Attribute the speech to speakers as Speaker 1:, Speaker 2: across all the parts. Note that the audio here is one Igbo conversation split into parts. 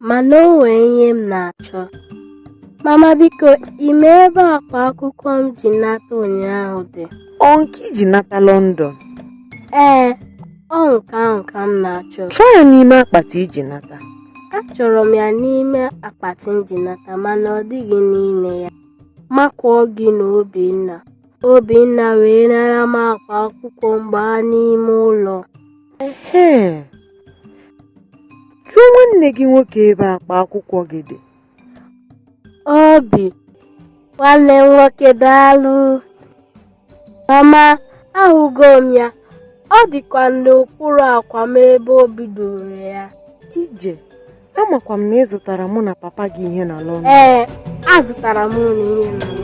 Speaker 1: mana o nwere ihe m na-achọ. Mama biko, ime ebe akpa akwụkwọ m ji nata ụnyaahụ dị?
Speaker 2: Ọ nke iji nata London?
Speaker 1: Ee, ọ nke ahụ ka m na-achọ.
Speaker 2: Chọọ ya n'ime akpati iji nata.
Speaker 1: Achọrọ m ya n'ime akpati m ji nata, mana ọ dịghị n'ime ya. Makụọ gị na Obinna wee nara m akpa akwụkwọ mgbe ha n'ime ụlọ.
Speaker 2: Jụọ nwanne gị nwoke ebe akpa akwụkwọ gị dị.
Speaker 1: Obi, nwanne m nwoke, daalụ. Mama, ahụgo m ya. Ọ dịkwa n'okpuru akwa m ebe o bidoro ya.
Speaker 2: Ije, amakwa m na ị zụtara mụ na papa gị ihe na London.
Speaker 1: Ee, azụtara m unu ihe na London.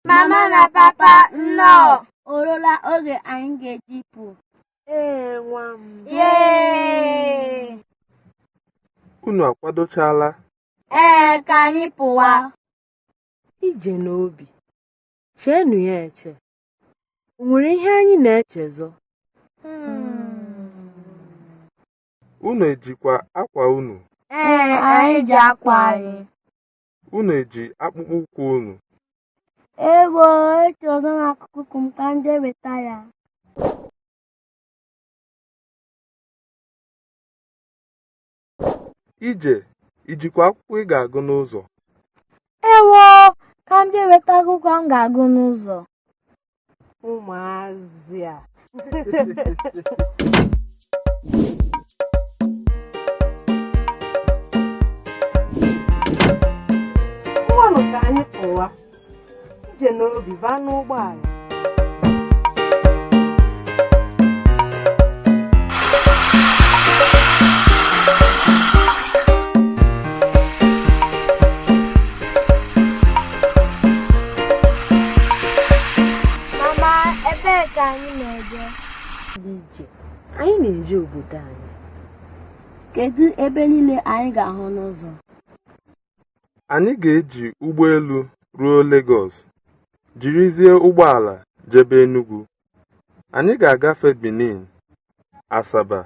Speaker 3: Mama na papa, nnọọ. Orola oge anyị ga-eji pụọ.
Speaker 2: Ee, nwa m.
Speaker 3: Yee!
Speaker 4: Unu akwadochala?
Speaker 3: Ee, ka anyị pụwa.
Speaker 2: Ije na Obi, cheenu ya eche. O nwere ihe anyị na-echezọ?
Speaker 4: Unu ejikwa akwa unu?
Speaker 3: Ee, anyị ji akwa anyị.
Speaker 4: Unu eji akpụkpọ ụkwụ unu?
Speaker 3: Ewo, eche ọzọ n'akụkụ m ka m jee weta ya.
Speaker 4: Ije, ijikwa akwụkwọ ị ga-agụ n'ụzọ?
Speaker 3: Ewo, ka m jee weta akwụkwọ m ga-agụ n'ụzọ.
Speaker 2: Ụmụazị a. Ngwanụ ka anyị pụwa. Ije na Obi baa n'ụgbọala.
Speaker 3: Mama, ebee ka anyị na-eje?
Speaker 2: Ije, anyị na-eje obodo anyị.
Speaker 3: Kedu ebe niile anyị ga-ahụ n'ụzọ?
Speaker 4: Anyị ga-eji ụgbọelu ruo Lagos, jirizie ụgbọala jebe Enugu. Anyị ga-agafe Benin, Asaba,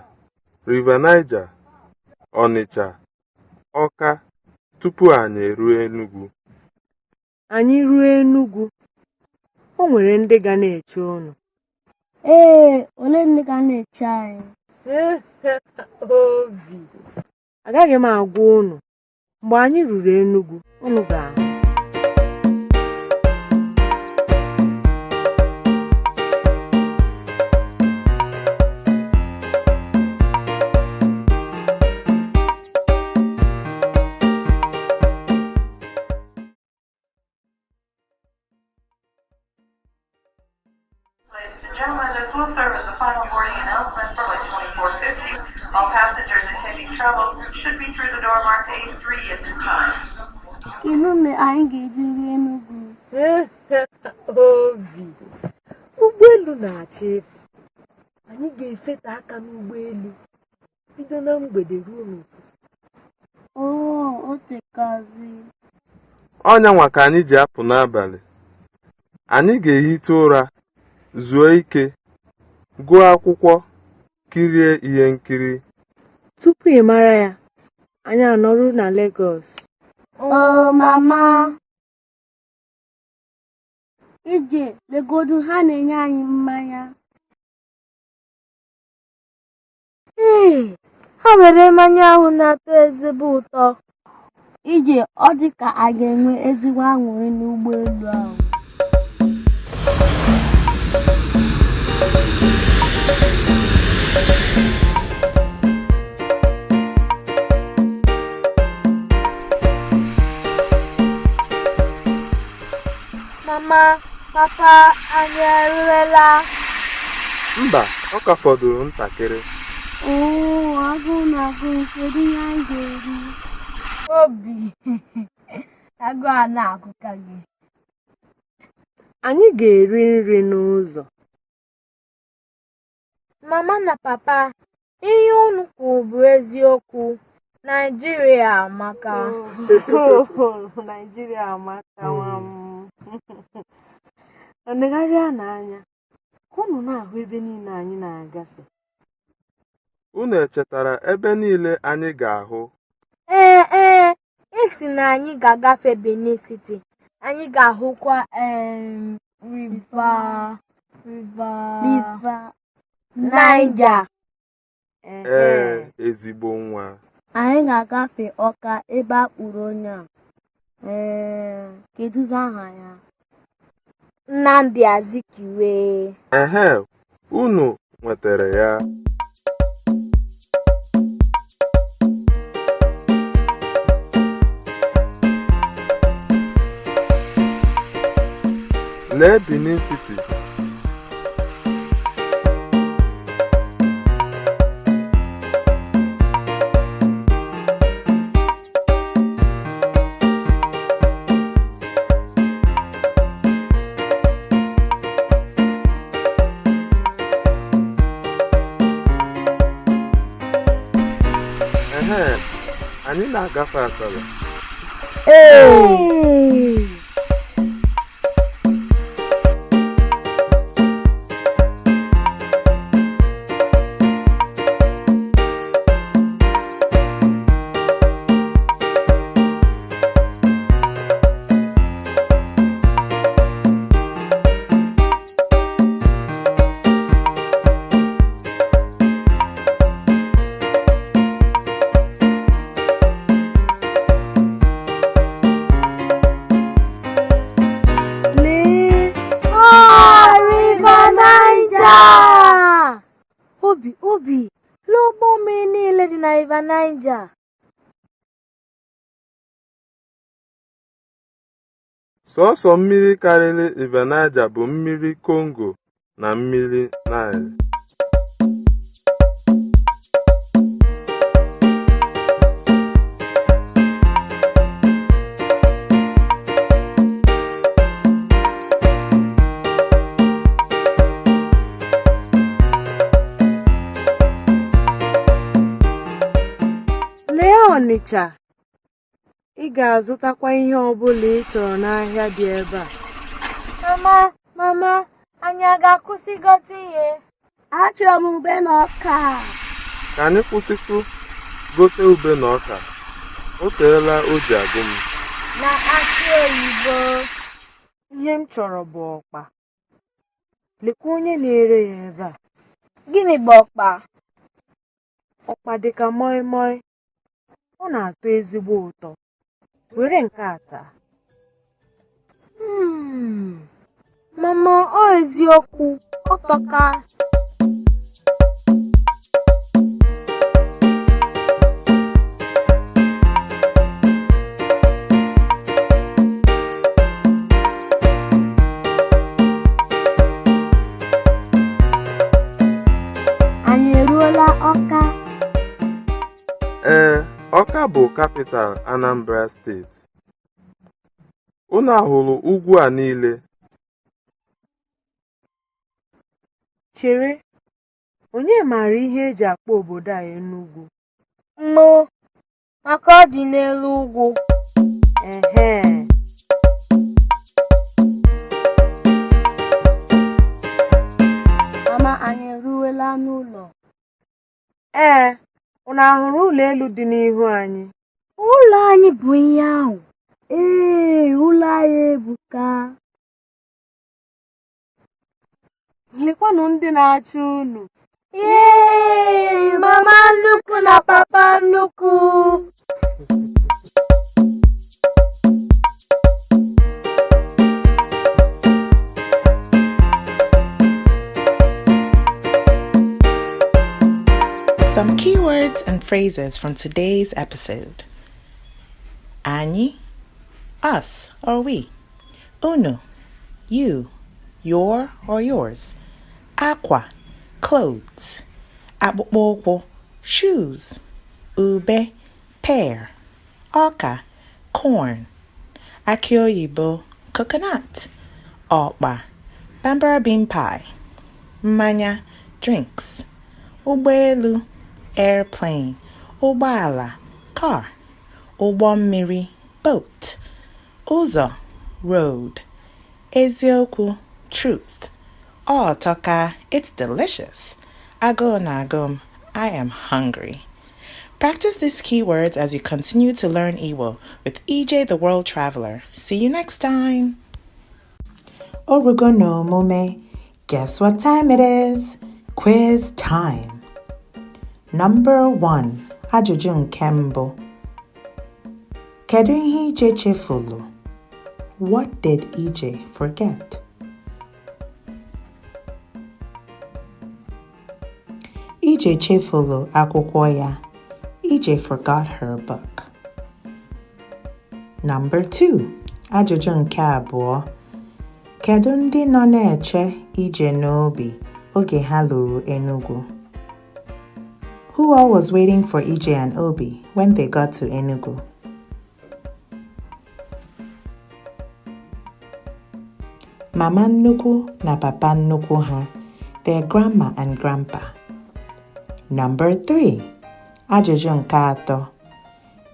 Speaker 4: River Niger, Onitsha, Ọka tupu anyị eruo Enugu.
Speaker 2: Anyị ruo Enugu, o nwere ndị ga na-eche unu.
Speaker 3: Ee, ole ndị ga na-eche anyị?
Speaker 2: Obi, agaghị m agwa unu. Mgbe anyị ruru Enugu, unu ga-ahụ.
Speaker 5: Ladies and gentlemen, this will serve as a final boarding announcement for Flight 2450. All passengers intending travel should be through the door marked A3 at this time.
Speaker 3: Kedu mgbe anyị ga-eji ruo Enugu?
Speaker 2: Obi, ụgbọelu na-achọ efu. Anyị ga-efeta aka n'ụgbọelu bido na mgbede ruo n'ụtụtụ.
Speaker 3: Oo, o tekazi.
Speaker 4: ọnyanwa ka anyị ji apụ n'abalị. Anyị ga-ehite ụra, zuo ike, gụọ akwụkwọ, kirie ihe nkiri.
Speaker 2: Tupu ị mara ya, anyị anọrụ na Lagos.
Speaker 3: Mama. Ije legodu ha na-enye anyị mmanya.
Speaker 1: Ha nwere mmanya ahụ na-atọ ezigbo ụtọ.
Speaker 3: Ije ọ dị ka a ga-enwe ezigbo aṅụrị n'ụgbọelu ahụ.
Speaker 1: Mama, papa, anyị eruela?
Speaker 4: Mba, ọ ka fọdụrụ ntakịrị.
Speaker 3: Agụụ na-agụ kedu ihe anyị ga-eri?
Speaker 1: Obi, agụụ a na-agụka gị.
Speaker 2: Anyị ga-eri nri n'ụzọ.
Speaker 1: Mama na papa, ihe unu kwuru bụ eziokwu. Naịjirịa amaka.
Speaker 2: Naịjirịa amaka nwa m. Negharịa n'anya ka unu na-ahụ ebe niile anyị na-agafe.
Speaker 4: Unu echetara ebe niile anyị ga-ahụ?
Speaker 1: Esi na anyị ga-agafe Benin City. Anyị ga-ahụkwa River Niger.
Speaker 4: Ezigbo nwa.
Speaker 3: Anyị ga-agafe Ọka ebe a kpụrụ onye a. Kedụzi aha ya?
Speaker 1: Nnamdi Azikiwe.
Speaker 4: Unu nwetara ya. Lee Benin City. Anyị na-agafe Asaba.
Speaker 1: Obi, lee ụgbọ mmiri niile dị na River Niger.
Speaker 4: Sọọsọ mmiri karịrị River Niger bụ mmiri Congo na mmiri Nile.
Speaker 2: Ọnịcha, ị ga-azụtakwa ihe ọbụla ị chọrọ n'ahịa dị ebe a.
Speaker 1: Mama, anyị a ga-akwụsị gote ihe?
Speaker 3: Achọrọ m ube na ọka.
Speaker 4: Ka anyị kwụsịtụ gote ube na ọka. O teela o ji agụ m.
Speaker 1: Na akị oyibo.
Speaker 2: Ihe m chọrọ bụ ọkpa. Lekwa onye na-ere ya ebe a.
Speaker 1: Gịnị bụ ọkpa?
Speaker 2: Ọkpa dịka moi moi. Ọ na-atọ ezigbo ụtọ. Were nke a taa.
Speaker 1: Mama, ọ eziokwu, ọ tọka.
Speaker 3: Anyị eruola Ọka.
Speaker 4: Ọka bụ kapital Anambra steeti. Unu ahụrụ ugwu a niile?
Speaker 2: Chere, onye maara ihe eji akpọ obodo a Enugu?
Speaker 1: Maka ọ dị n'elu ugwu.
Speaker 2: Unu ahụrụ ụlọ elu dị n'ihu anyị?
Speaker 3: Ụlọ anyị bụ ihe ahụ. Ụlọ anyị ebuka.
Speaker 2: Lekwanụ ndị na-achọ unu.
Speaker 3: Mama nnukwu na papa nnukwu.
Speaker 6: Some keywords and phrases from today's episode. Anyị, us or we. Unu, you, your or yours. Aqua, clothes. Akpụkpọ ụkwụ, shoes. Ube, pear. Ọka, corn. Akị oyibo, coconut. Ọkpa, bambara bean pie. Mmanya, drinks. Ụgbọelu, airplane. Ụgbọala, car. Ụgbọ mmiri, boat. Ụzọ, road. Eziokwu, truth. Oh, Toka, it's delicious. Agụ na-agụ, I am hungry. Practice these keywords as you continue to learn Igbo with EJ the World Traveler. See you next time. Orugo no mume. Guess what time it is? Quiz time. Number 1. Ajụjụ nke mbụ. Kedu ihe Ije chefulu? What did Ije forget? Ije chefulu akwụkwọ ya. Ije forgot her book. Number 2. Ajụjụ nke abụọ. Kedu ndị nọ na-eche Ije n'obi oge ha lụrụ Enugu? Who all was waiting for Ije and Obi when they got to Enugu? Mama nnukwu na papa nnukwu ha, their grandma and grandpa. Number 3. Ajụjụ nke atọ.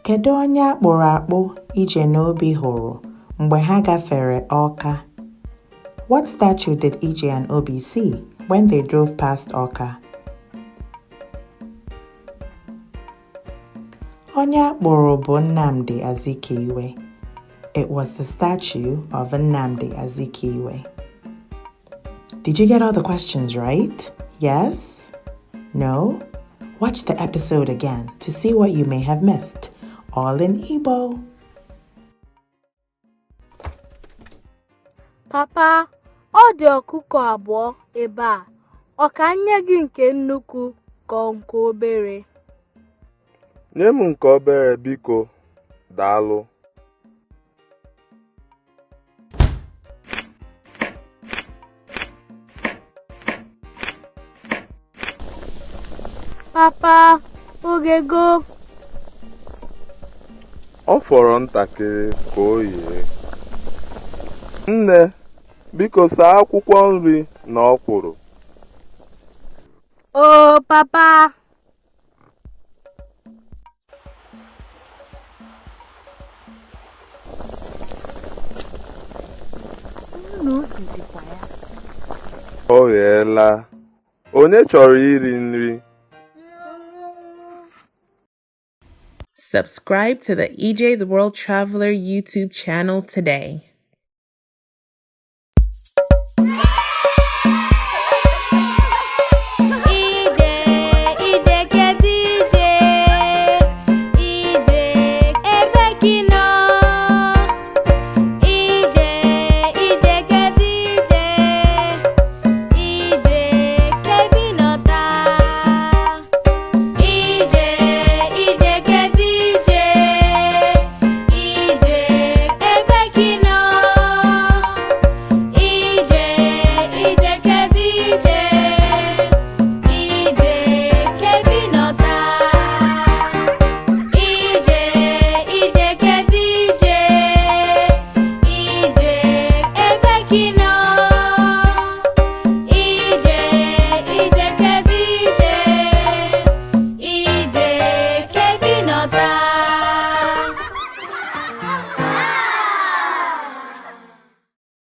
Speaker 6: Kedu onye akpụrụ akpụ Ije na Obi hụrụ mgbe ha gafere Ọka? What statue did Ije and Obi see when they drove past Ọka? Onye akpụrụ bụ Nnamdi Azikiwe. It was the statue of Nnamdi Azikiwe. Did you get all the questions right? Yes? No? Watch the episode again to see what you may have missed. All in Igbo.
Speaker 1: Papa, ọ dị ọkụkọ abụọ ebe a. Ọ ka nye gị nke nnukwu ka nke obere?
Speaker 4: Nye m nke obere biko, daalụ.
Speaker 1: Papa, oge go.
Speaker 4: Ọ fọrọ ntakịrị ka o yie. Nne, biko saa akwụkwọ nri na ọkwụrụ.
Speaker 1: Oh, papa.
Speaker 2: Ose dịkwa ya.
Speaker 4: O gheela. Onye chọrọ iri nri?
Speaker 6: Subscribe to the EJ the World Traveler YouTube channel today.